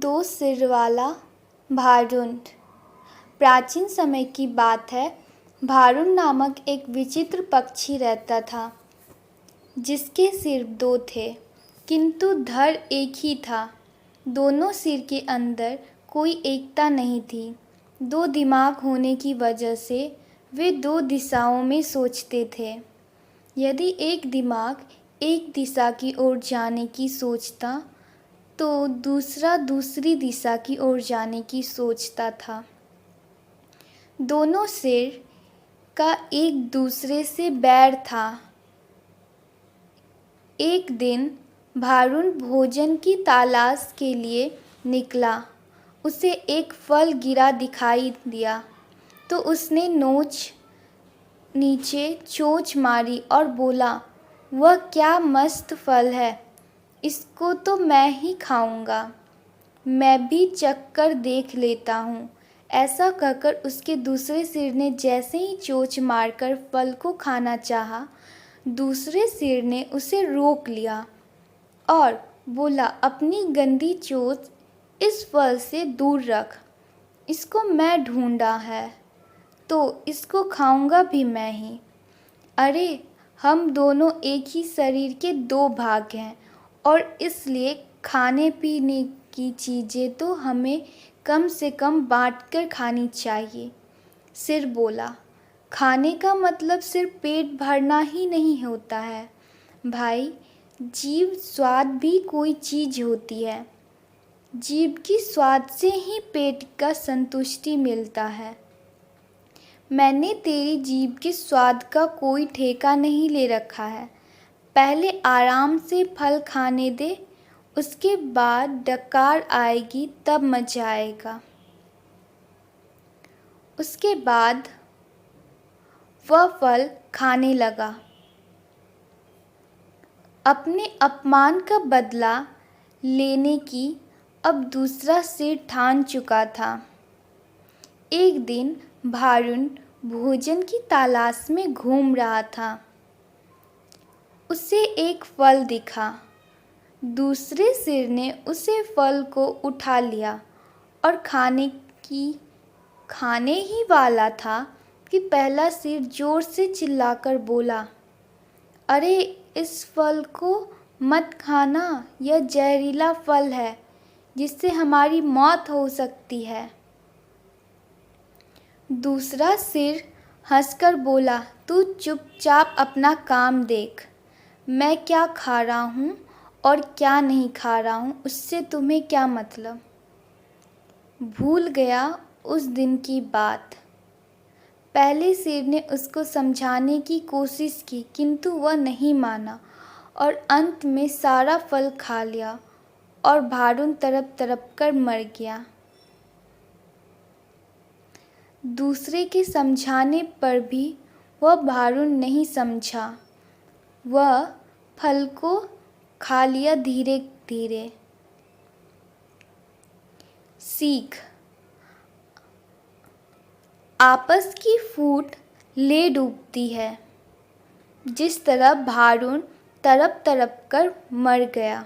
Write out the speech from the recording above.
दो सिर वाला भारुंड। प्राचीन समय की बात है। भारुंड नामक एक विचित्र पक्षी रहता था जिसके सिर दो थे किंतु धड़ एक ही था। दोनों सिर के अंदर कोई एकता नहीं थी। दो दिमाग होने की वजह से वे दो दिशाओं में सोचते थे। यदि एक दिमाग एक दिशा की ओर जाने की सोचता तो दूसरा दूसरी दिशा की ओर जाने की सोचता था। दोनों सिर का एक दूसरे से बैर था। एक दिन भारुंड भोजन की तलाश के लिए निकला। उसे एक फल गिरा दिखाई दिया तो उसने नीचे चोंच मारी और बोला, वह क्या मस्त फल है, इसको तो मैं ही खाऊंगा। मैं भी चख कर देख लेता हूँ। ऐसा कहकर उसके दूसरे सिर ने जैसे ही चोंच मारकर फल को खाना चाहा, दूसरे सिर ने उसे रोक लिया और बोला, अपनी गंदी चोंच इस फल से दूर रख। इसको मैं ढूंढा है तो इसको खाऊंगा भी मैं ही। अरे, हम दोनों एक ही शरीर के दो भाग हैं और इसलिए खाने पीने की चीज़ें तो हमें कम से कम बांटकर खानी चाहिए। सिर बोला, खाने का मतलब सिर्फ पेट भरना ही नहीं होता है भाई। जीव स्वाद भी कोई चीज़ होती है। जीव की स्वाद से ही पेट का संतुष्टि मिलता है। मैंने तेरी जीभ के स्वाद का कोई ठेका नहीं ले रखा है। पहले आराम से फल खाने दे, उसके बाद डकार आएगी तब मजा आएगा। उसके बाद वह फल खाने लगा। अपने अपमान का बदला लेने की अब दूसरा सिर ठान चुका था। एक दिन भारुंड भोजन की तलाश में घूम रहा था। उसे एक फल दिखा। दूसरे सिर ने उसे फल को उठा लिया और खाने ही वाला था कि पहला सिर जोर से चिल्लाकर बोला, अरे, इस फल को मत खाना, यह जहरीला फल है जिससे हमारी मौत हो सकती है। दूसरा सिर हंसकर बोला, तू चुपचाप अपना काम देख। मैं क्या खा रहा हूँ और क्या नहीं खा रहा हूँ उससे तुम्हें क्या मतलब। भूल गया उस दिन की बात। पहले सिर ने उसको समझाने की कोशिश की किंतु वह नहीं माना और अंत में सारा फल खा लिया और भारुंड तड़प तड़प कर मर गया। दूसरे के समझाने पर भी वह भारुंड नहीं समझा। वह फल को खा लिया धीरे धीरे। सीख, आपस की फूट ले डूबती है जिस तरह भारुंड तड़प तड़प कर मर गया।